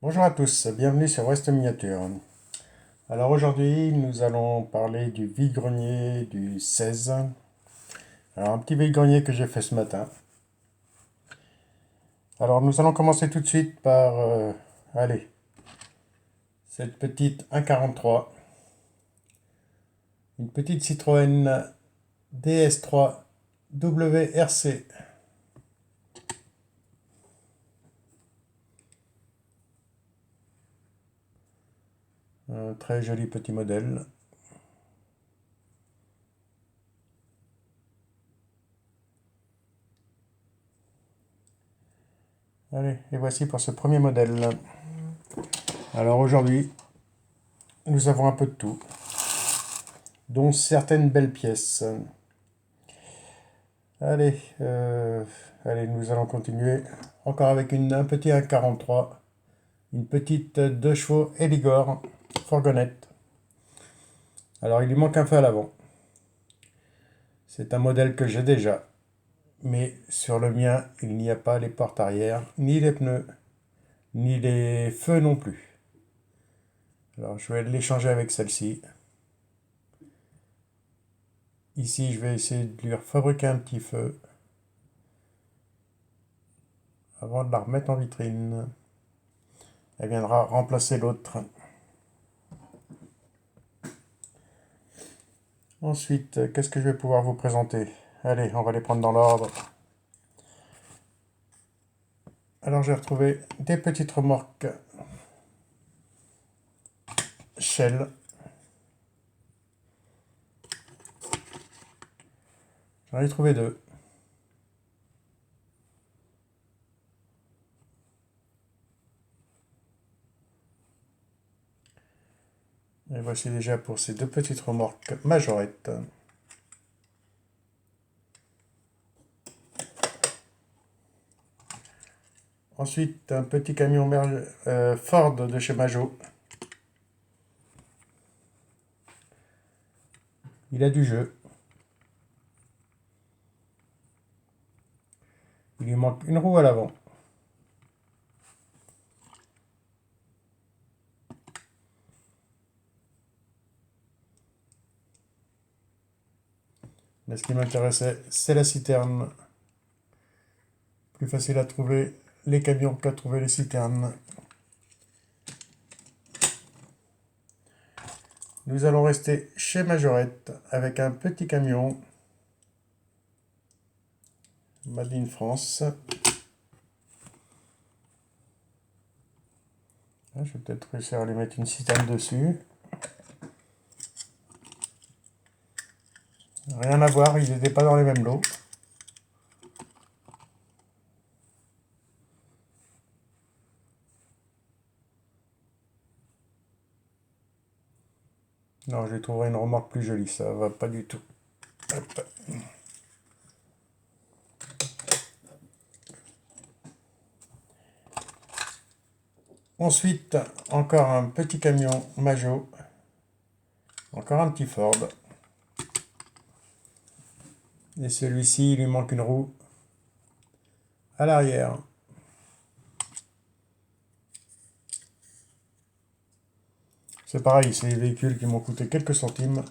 Bonjour à tous, bienvenue sur West Miniature. Alors aujourd'hui, nous allons parler du vide-grenier du 16. Alors un petit vide-grenier que j'ai fait ce matin. Alors nous allons commencer tout de suite par, allez, cette petite 1,43. Une petite Citroën DS3 WRC. Un très joli petit modèle. Allez, et voici pour ce premier modèle. Alors aujourd'hui, nous avons un peu de tout, dont certaines belles pièces. Allez, allez, nous allons continuer encore avec un petit 1,43, une petite 2 chevaux Eligor fourgonnette. Alors il lui manque un feu à l'avant. C'est un modèle que j'ai déjà, mais sur le mien, il n'y a pas les portes arrière, ni les pneus, ni les feux non plus. Alors je vais l'échanger avec celle-ci. Ici, je vais essayer de lui fabriquer un petit feu avant de la remettre en vitrine. Elle viendra remplacer l'autre. Ensuite, qu'est-ce que je vais pouvoir vous présenter? Allez, on va les prendre dans l'ordre. Alors j'ai retrouvé des petites remorques Shell. J'en ai trouvé deux. Et voici déjà pour ces deux petites remorques Majorette. Ensuite, un petit camion Ford de chez Majo. Il a du jeu. Il lui manque une roue à l'avant. Mais ce qui m'intéressait, c'est la citerne. Plus facile à trouver les camions qu'à trouver les citernes. Nous allons rester chez Majorette avec un petit camion Made in France. Je vais peut-être réussir à lui mettre une citerne dessus. Rien à voir, ils n'étaient pas dans les mêmes lots. Non, je vais trouver une remorque plus jolie, ça va pas du tout. Hop. Ensuite, encore un petit camion Majo. Encore un petit Ford. Et celui-ci, il lui manque une roue à l'arrière. C'est pareil, c'est des véhicules qui m'ont coûté quelques centimes.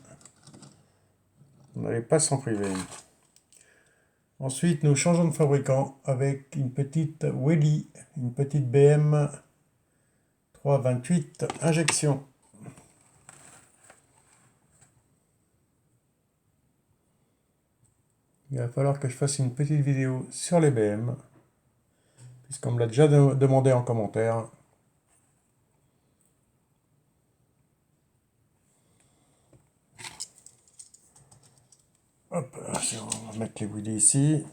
On n'allait pas s'en priver. Ensuite, nous changeons de fabricant avec une petite Welly, une petite BM 328 injection. Il va falloir que je fasse une petite vidéo sur les BM, puisqu'on me l'a déjà demandé en commentaire. Hop, on va mettre les bouillies ici.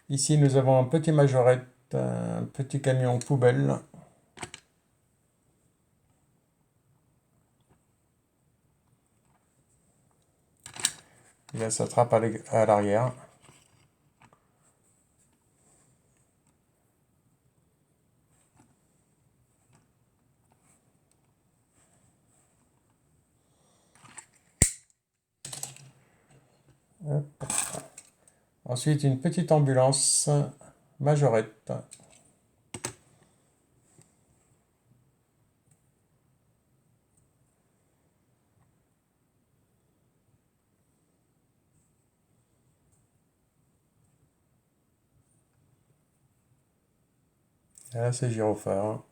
Ici, nous avons un petit Majorette, un petit camion poubelle. Et là, ça attrape à l'arrière. Ensuite, une petite ambulance Majorette. Et là, c'est gyrophare.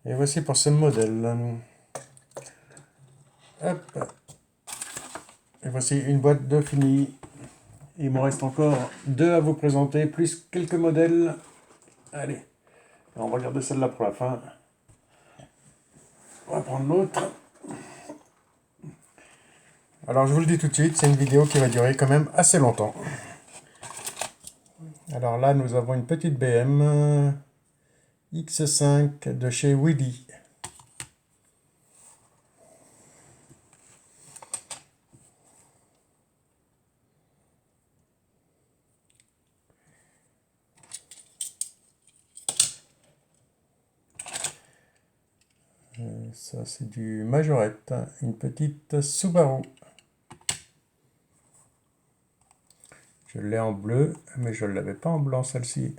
Et voici pour ce modèle. Hop. Et voici une boîte de fini. Il me reste encore 2 à vous présenter, plus quelques modèles. Allez, on va regarder celle-là pour la fin. On va prendre l'autre. Alors je vous le dis tout de suite, c'est une vidéo qui va durer quand même assez longtemps. Alors là, nous avons une petite BM X5 de chez Willy. Ça, c'est du Majorette, une petite Subaru. Je l'ai en bleu, mais je ne l'avais pas en blanc, celle-ci.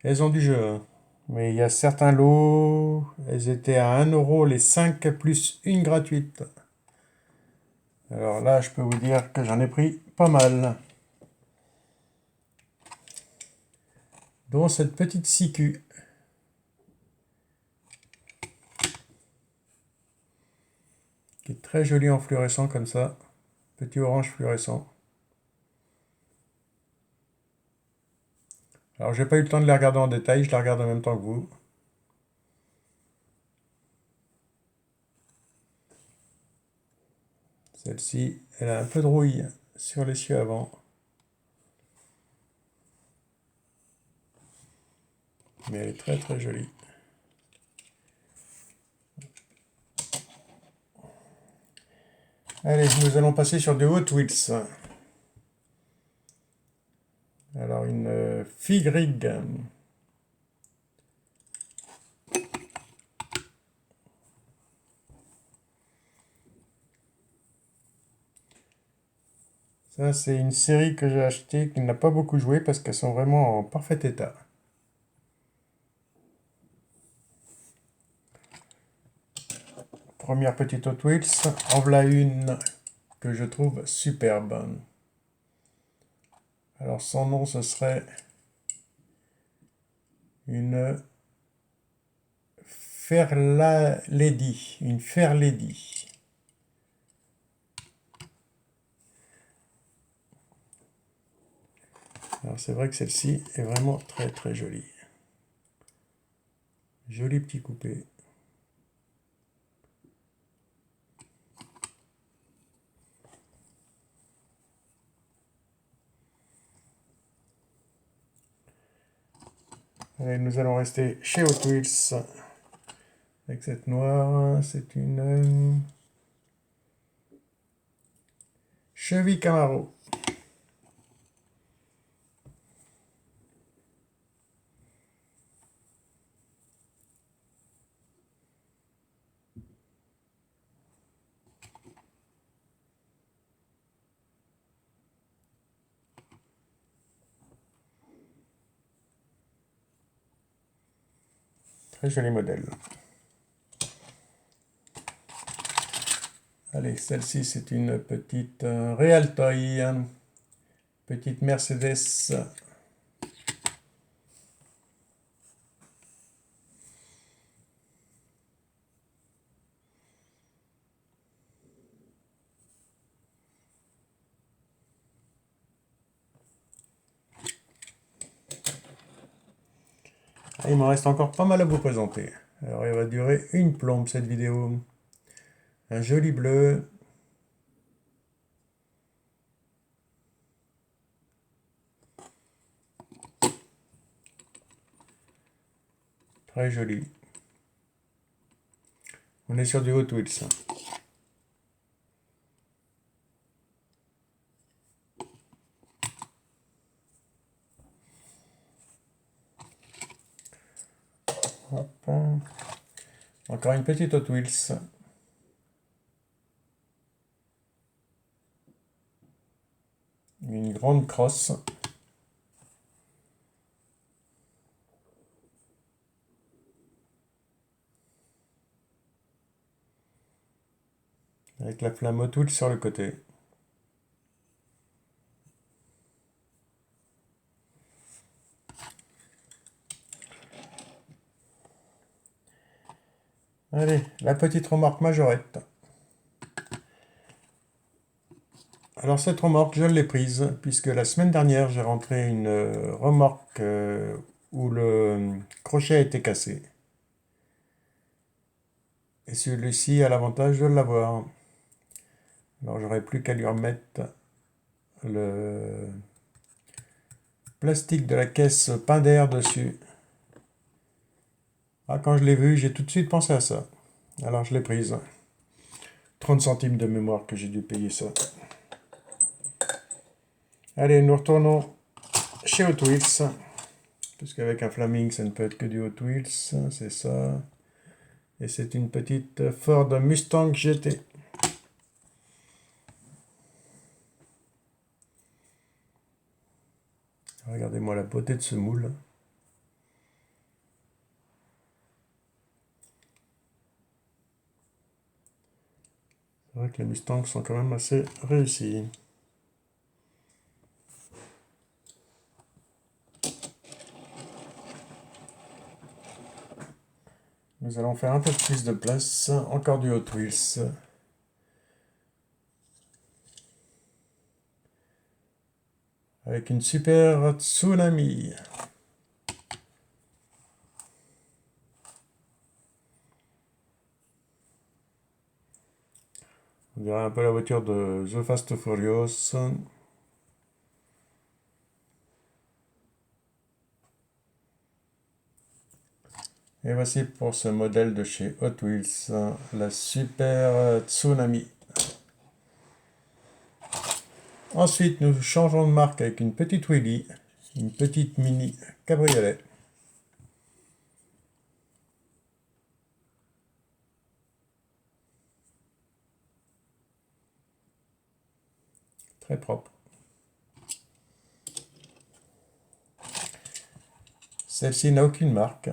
Elles ont du jeu, hein. Mais il y a certains lots, elles étaient à 1 euro les 5 plus une gratuite. Alors là, je peux vous dire que j'en ai pris pas mal. Dont cette petite CQ. Qui est très jolie en fluorescent comme ça. Petit orange fluorescent. Alors j'ai pas eu le temps de les regarder en détail, je la regarde en même temps que vous. Celle-ci, elle a un peu de rouille sur l'essieu avant. Mais elle est très très jolie. Allez, nous allons passer sur des Hot Wheels. Alors une Fig Rig. Ça, c'est une série que j'ai achetée qui n'a pas beaucoup joué parce qu'elles sont vraiment en parfait état. Première petite Hot Wheels, en voilà une que je trouve superbe. Alors son nom, ce serait une Fairlady, une Fairlady. Alors c'est vrai que celle-ci est vraiment très très jolie. Joli petit coupé. Allez, nous allons rester chez Hot Wheels avec cette noire. C'est une Chevy Camaro. Très joli modèle. Allez, celle-ci, c'est une petite Realtoy, petite Mercedes. Ah, il m'en reste encore pas mal à vous présenter. Alors, il va durer une plombe cette vidéo. Un joli bleu. Très joli. On est sur du Hot Wheels. Hop. Encore une petite Hot Wheels. Une grande crosse. avec la flamme Hot Wheels sur le côté. Allez, la petite remorque Majorette. Alors cette remorque, je l'ai prise, puisque la semaine dernière, j'ai rentré une remorque où le crochet a été cassé. Et celui-ci a l'avantage de l'avoir. Alors j'aurais plus qu'à lui remettre le plastique de la caisse peint d'air dessus. Ah, quand je l'ai vu, j'ai tout de suite pensé à ça. Alors je l'ai prise. 30 centimes de mémoire que j'ai dû payer ça. Allez, nous retournons chez Hot Wheels. Puisqu'avec un Flaming, ça ne peut être que du Hot Wheels. C'est ça. Et c'est une petite Ford Mustang GT. Regardez-moi la beauté de ce moule. C'est vrai que les Mustangs sont quand même assez réussis. Nous allons faire un peu plus de place. Encore du Hot Wheels. Avec une super Tsunami. On dirait un peu la voiture de The Fast Furious. Et voici pour ce modèle de chez Hot Wheels, la Super Tsunami. Ensuite, nous changeons de marque avec une petite Wheelie, une petite mini cabriolet. Très propre. Celle-ci n'a aucune marque.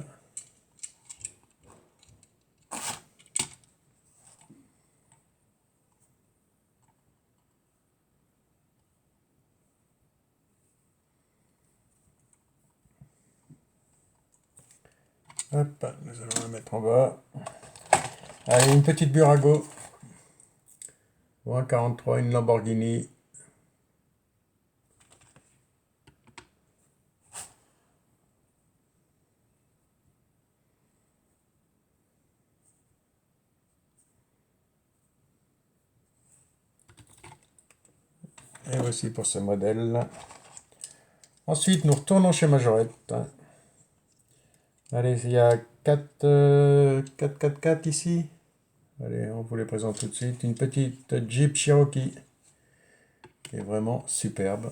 Hop, nous allons la mettre en bas. Allez, une petite Burago. Ou un 43, une Lamborghini. Et voici pour ce modèle. Ensuite, nous retournons chez Majorette. Allez, il y a 4 ici. Allez, on vous les présente tout de suite. Une petite Jeep Cherokee qui est vraiment superbe.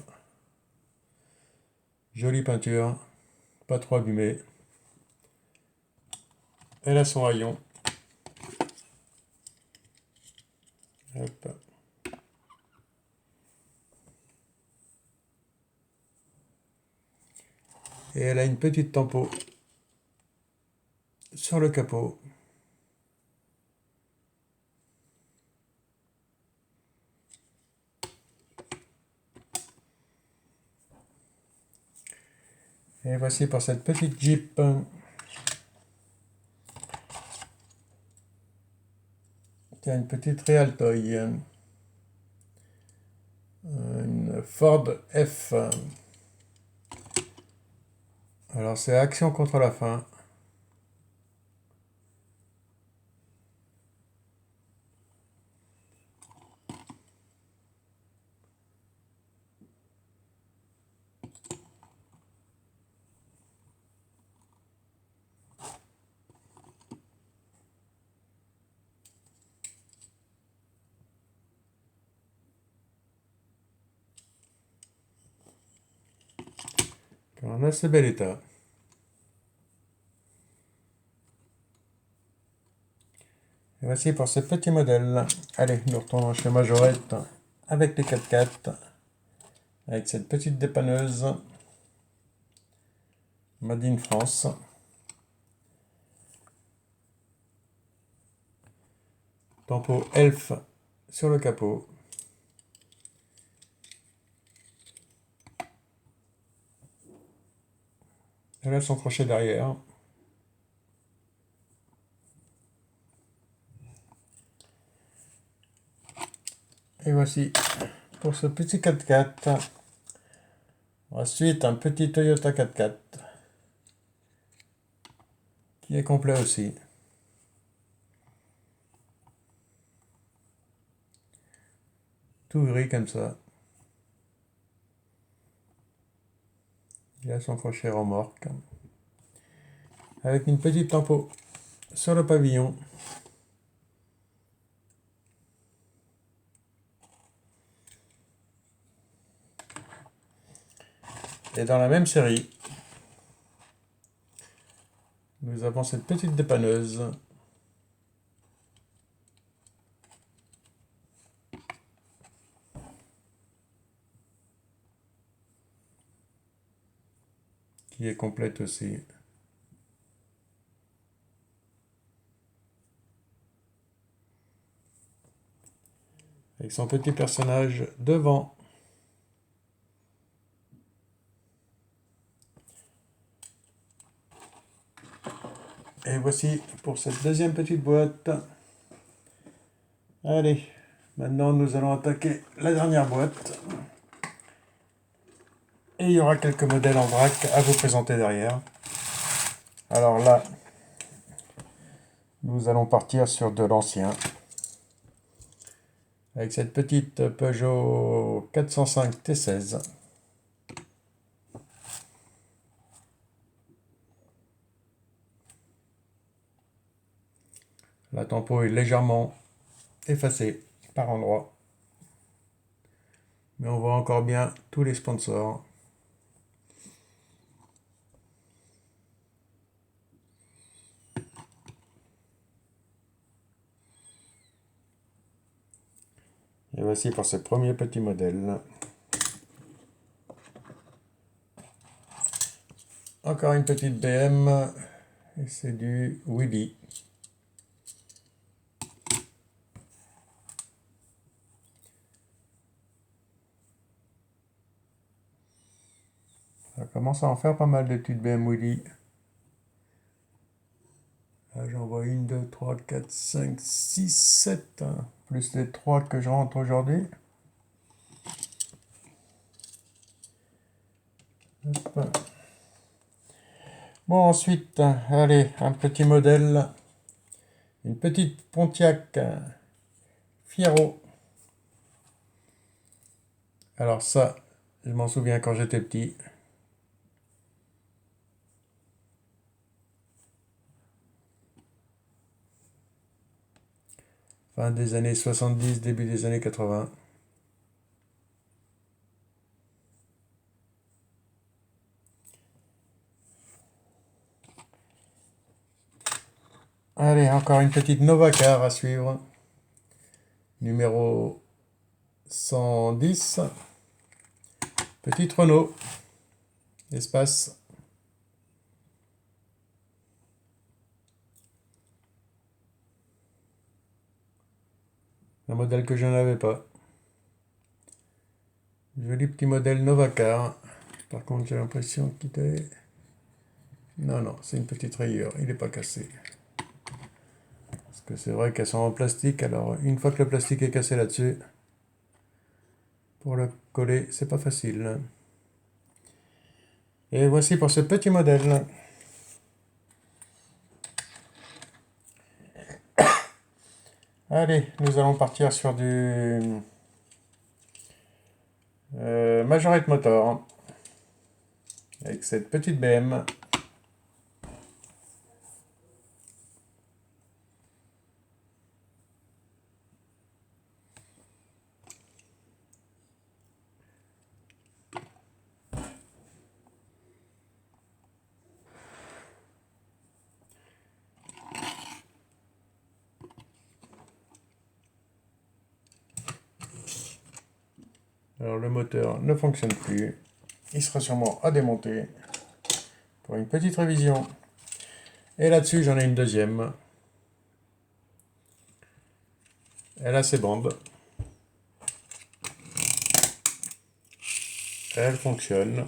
Jolie peinture, pas trop abîmée. Elle a son rayon. Hop. Et elle a une petite tempo sur le capot. Et voici pour cette petite Jeep. Il y a une petite Realtoy. Une Ford F. Alors c'est action contre la faim. En assez bel état. Et voici pour ce petit modèle. Allez, nous retournons chez Majorette avec les 4x4, avec cette petite dépanneuse Made in France. Tempo Elf sur le capot. Et là son crochet derrière. Et voici pour ce petit 4x4. Ensuite, un petit Toyota 4x4 qui est complet aussi. Tout gris comme ça. Il a son crochet remorque. Avec une petite lampe sur le pavillon. Et dans la même série, nous avons cette petite dépanneuse. Qui est complète aussi. Avec son petit personnage devant. Et voici pour cette deuxième petite boîte. Allez, maintenant nous allons attaquer la dernière boîte. Et il y aura quelques modèles en vrac à vous présenter derrière. Alors là, nous allons partir sur de l'ancien. Avec cette petite Peugeot 405 T16. La tempo est légèrement effacée par endroits. Mais on voit encore bien tous les sponsors. Et voici pour ce premier petit modèle. Encore une petite BM. Et c'est du Willy. Ça commence à en faire pas mal de petites BM Willy. Là j'en vois 1, 2, 3, 4, 5, 6, 7. Plus les 3 que je rentre aujourd'hui. Bon, ensuite, allez, un petit modèle. Une petite Pontiac Fiero. Alors ça, je m'en souviens quand j'étais petit. Fin des années 70, début des années 80. Allez, encore une petite Novacar à suivre. Numéro 110. Petite Renault. Espace. Un modèle que je n'avais pas. Joli petit modèle Novacar. Par contre, j'ai l'impression qu'il est... Non, non, c'est une petite rayure. Il n'est pas cassé. Parce que c'est vrai qu'elles sont en plastique. Alors, une fois que le plastique est cassé là-dessus, pour le coller, c'est pas facile. Et voici pour ce petit modèle. Allez, nous allons partir sur du Majorette Motor. Avec cette petite BM. Alors le moteur ne fonctionne plus. Il sera sûrement à démonter pour une petite révision. Et là-dessus, j'en ai une deuxième. Elle a ses bandes. Elle fonctionne.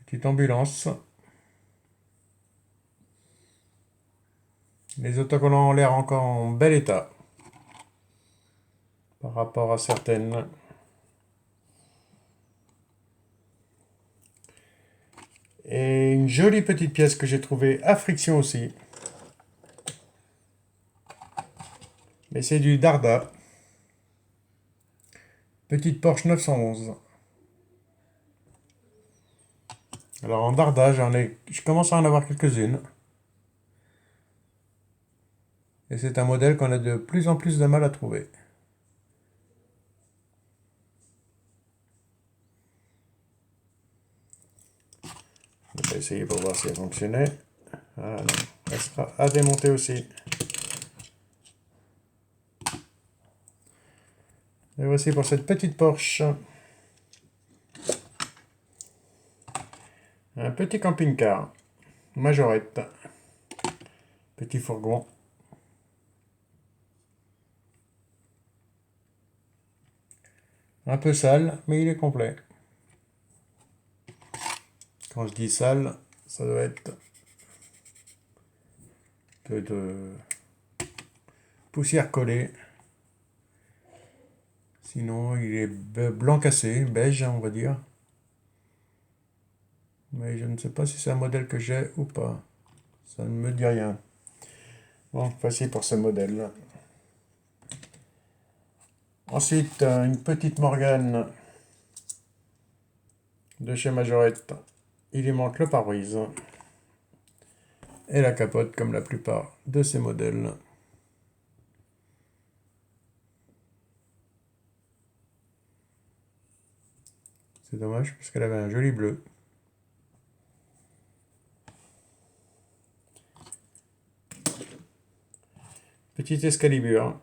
Petite ambulance. Les autocollants ont l'air encore en bel état par rapport à certaines. Et une jolie petite pièce que j'ai trouvée à friction aussi. Mais c'est du Darda. Petite Porsche 911. Alors en Darda, je commence à en avoir quelques-unes. Et c'est un modèle qu'on a de plus en plus de mal à trouver. Je vais essayer pour voir si elle fonctionnait. Voilà, elle sera à démonter aussi. Et voici pour cette petite Porsche. Un petit camping-car. Majorette. Petit fourgon. Un peu sale, mais il est complet. Quand je dis sale, ça doit être de poussière collée. Sinon, il est blanc cassé, beige, on va dire. Mais je ne sais pas si c'est un modèle que j'ai ou pas. Ça ne me dit rien. Bon, voici pour ce modèle. Ensuite, une petite Morgane de chez Majorette. Il y manque le pare-brise et la capote comme la plupart de ces modèles. C'est dommage parce qu'elle avait un joli bleu. Petite Excalibur.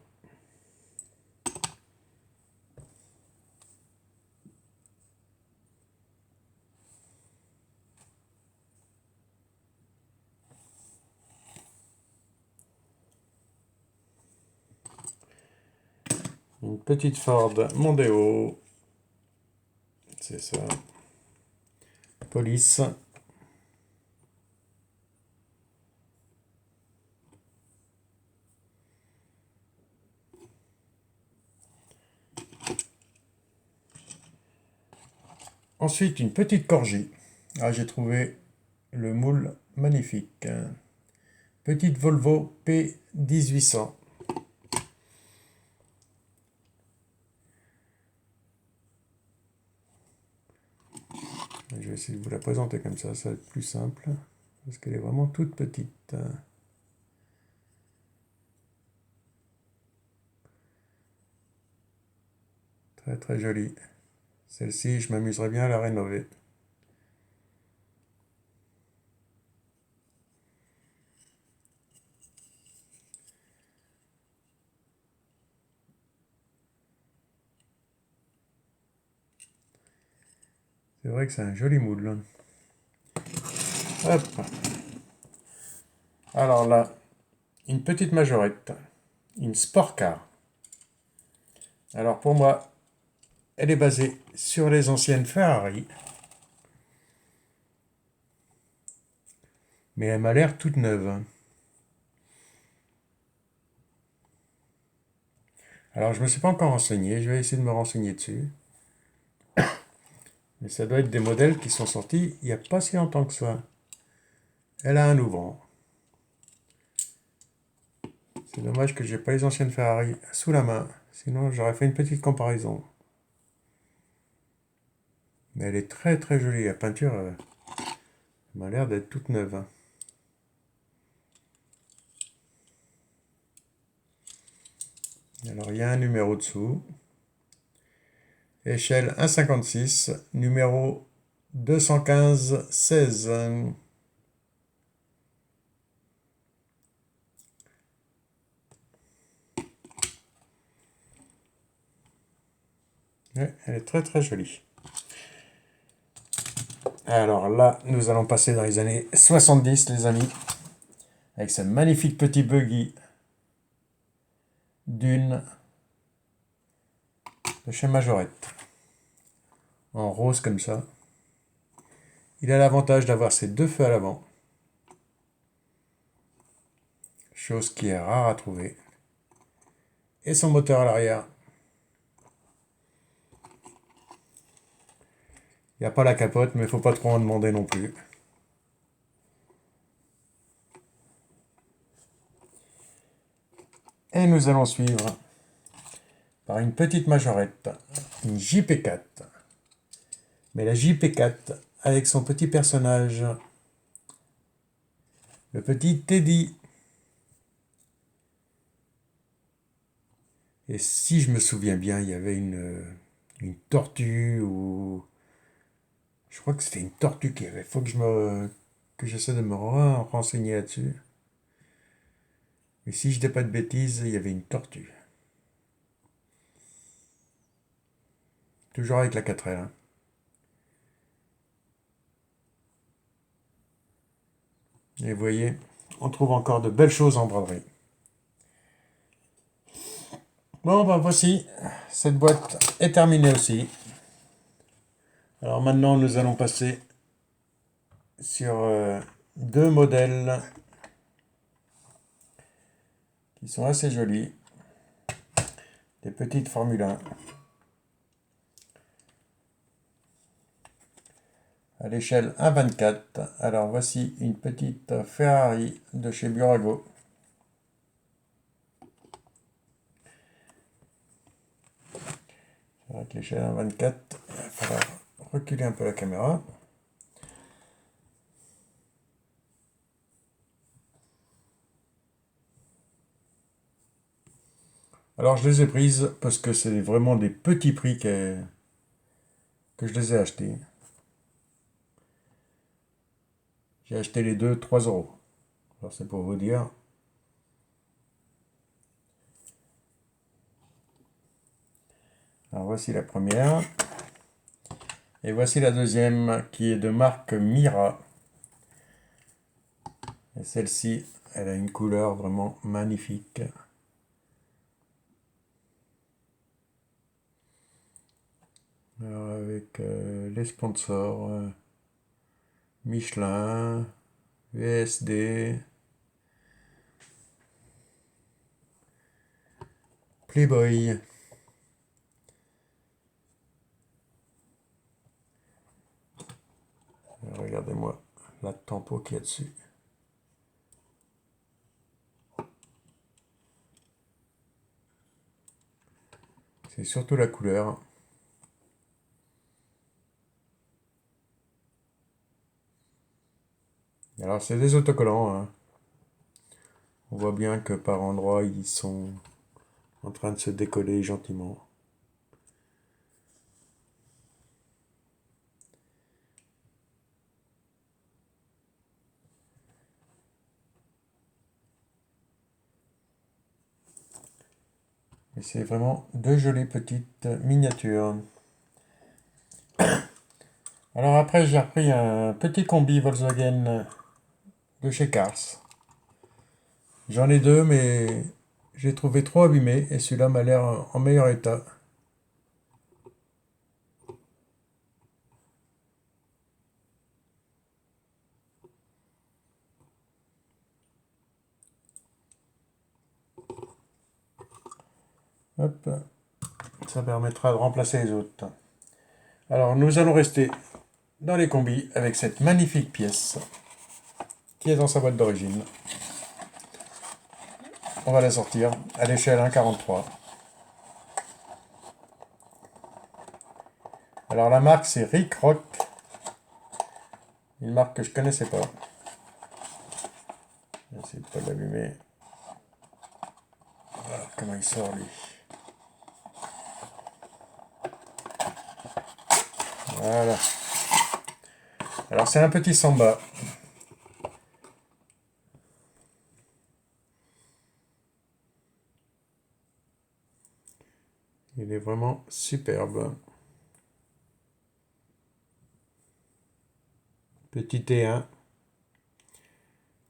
Une petite Ford Mondeo. C'est ça. Police. Ensuite, une petite Corgi. Ah, j'ai trouvé le moule magnifique. Petite Volvo P1800. Je vais essayer de vous la présenter comme ça va être plus simple. Parce qu'elle est vraiment toute petite. Très très jolie. Celle-ci, je m'amuserais bien à la rénover. C'est vrai que c'est un joli moule. Hop. Alors là, une petite Majorette. Une Sport Car. Alors pour moi, elle est basée sur les anciennes Ferrari. Mais elle m'a l'air toute neuve. Alors je ne me suis pas encore renseigné, je vais essayer de me renseigner dessus. Mais ça doit être des modèles qui sont sortis il n'y a pas si longtemps que ça. Elle a un ouvrant. C'est dommage que j'ai pas les anciennes Ferrari sous la main. Sinon j'aurais fait une petite comparaison. Mais elle est très très jolie. La peinture m'a l'air d'être toute neuve. Alors il y a un numéro dessous. Échelle 1,56, numéro 215-16. Ouais, elle est très très jolie. Alors là, nous allons passer dans les années 70, les amis, avec ce magnifique petit buggy d'une de chez Majorette. En rose comme ça. Il a l'avantage d'avoir ses deux feux à l'avant. Chose qui est rare à trouver. Et son moteur à l'arrière. Il n'y a pas la capote, mais il ne faut pas trop en demander non plus. Et nous allons suivre par une petite Majorette, une JP4. Mais la JP4 avec son petit personnage, le petit Teddy. Et si je me souviens bien, il y avait une tortue ou... Je crois que c'était une tortue qu'il y avait. Il faut que j'essaie de me renseigner là-dessus. Mais si je dis pas de bêtises, il y avait une tortue. Toujours avec la 4L. Hein. Et vous voyez, on trouve encore de belles choses en braderie. Bon, ben voici, cette boîte est terminée aussi. Alors maintenant, nous allons passer sur deux modèles qui sont assez jolis. Des petites Formule 1. À l'échelle 1,24. Alors voici une petite Ferrari de chez Burago. Avec l'échelle 1,24, il va falloir reculer un peu la caméra. Alors je les ai prises parce que c'est vraiment des petits prix que je les ai achetés. J'ai acheté les deux 3 euros. Alors c'est pour vous dire. Alors voici la première. Et voici la deuxième qui est de marque Mira. Et celle-ci, elle a une couleur vraiment magnifique. Alors avec les sponsors Michelin, VSD, Playboy. Regardez-moi la tempo qu'il y a dessus. C'est surtout la couleur. Alors c'est des autocollants. Hein. On voit bien que par endroits ils sont en train de se décoller gentiment. Et c'est vraiment deux jolies petites miniatures. Alors après j'ai repris un petit combi Volkswagen de chez Cars. J'en ai deux mais j'ai trouvé trop abîmés et celui-là m'a l'air en meilleur état. Hop, ça permettra de remplacer les autres. Alors nous allons rester dans les combis avec cette magnifique pièce qui est dans sa boîte d'origine. On va la sortir à l'échelle 1,43. Alors la marque c'est Rick Rock, une marque que je connaissais pas. J'essaie de pas l'allumer. Voilà comment il sort lui. Voilà. Alors c'est un petit Samba. Il est vraiment superbe. Petit T1.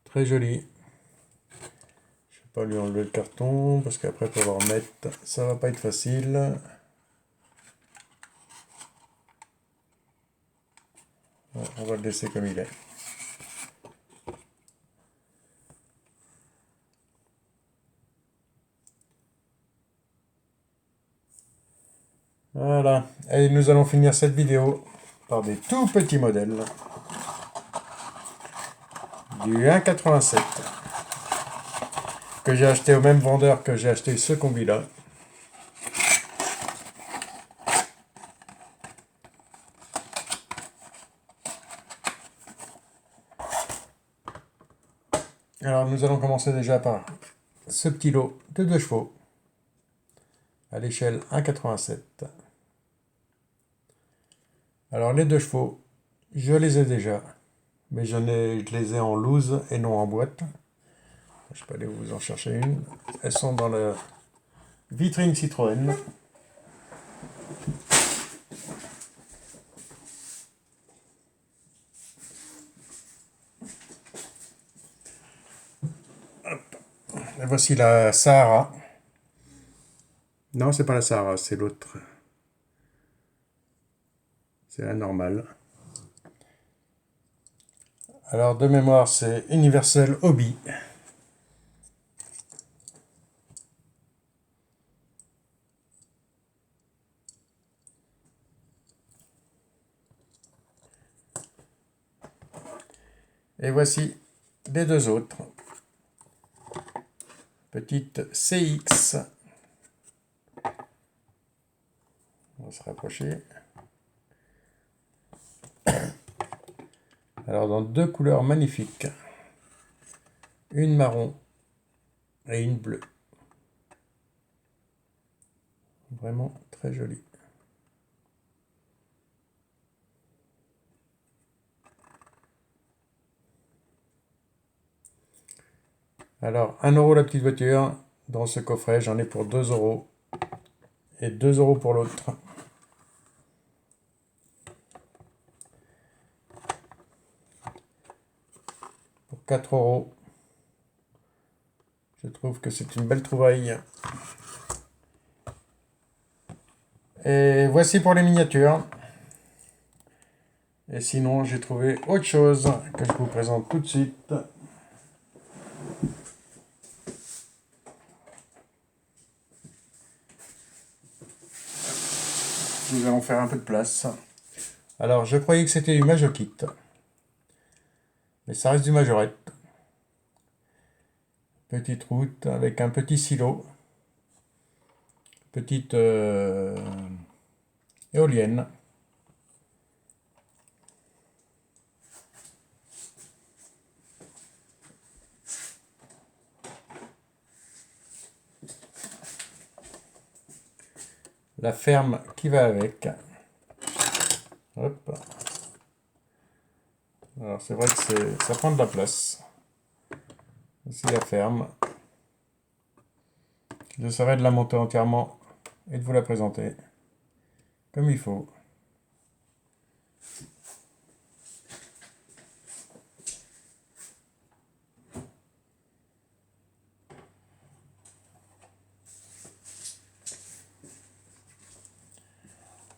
Très joli. Je vais pas lui enlever le carton parce qu'après pour le remettre, ça va pas être facile. On va le laisser comme il est. Voilà, et nous allons finir cette vidéo par des tout petits modèles du 1,87 que j'ai acheté au même vendeur que j'ai acheté ce combi là. Alors nous allons commencer déjà par ce petit lot de 2 chevaux à l'échelle 1,87. Alors les 2 chevaux, je les ai déjà, mais je les ai en loose et non en boîte. Je peux aller vous en chercher une. Elles sont dans la vitrine Citroën. Et voici la Sahara. Non, c'est pas la Sahara, c'est l'autre. C'est la normale. Alors, de mémoire, c'est Universal Hobby. Et voici les 2 autres. Petite CX. On va se rapprocher. Alors, dans 2 couleurs magnifiques. Une marron et une bleue. Vraiment très jolie. Alors, 1 € la petite voiture. Dans ce coffret, j'en ai pour 2 €. Et 2 € pour l'autre. Pour 4 €. Je trouve que c'est une belle trouvaille. Et voici pour les miniatures. Et sinon, j'ai trouvé autre chose que je vous présente tout de suite. Nous allons faire un peu de place. Alors, je croyais que c'était du Majokit. Mais ça reste du Majorette. Petite route avec un petit silo. Petite éolienne. La ferme qui va avec. Hop. Alors c'est vrai que ça prend de la place. Ici la ferme. J'essaierai de la monter entièrement et de vous la présenter comme il faut.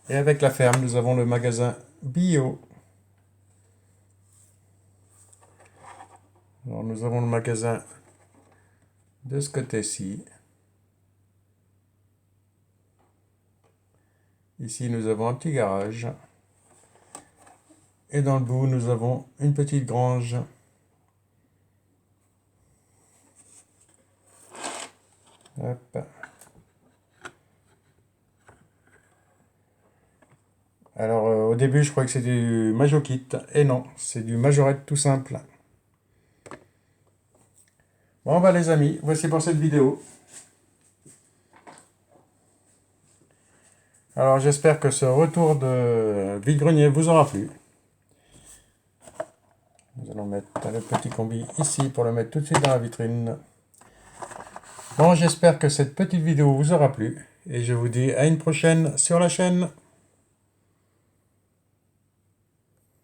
Et avec la ferme, nous avons le magasin bio. Alors nous avons le magasin de ce côté-ci. Ici, nous avons un petit garage. Et dans le bout, nous avons une petite grange. Hop. Alors, au début, je croyais que c'était du Majokit. Et non, c'est du Majorette tout simple. Bon, bah les amis, voici pour cette vidéo. Alors, j'espère que ce retour de vide-grenier vous aura plu. Nous allons mettre le petit combi ici pour le mettre tout de suite dans la vitrine. Bon, j'espère que cette petite vidéo vous aura plu. Et je vous dis à une prochaine sur la chaîne.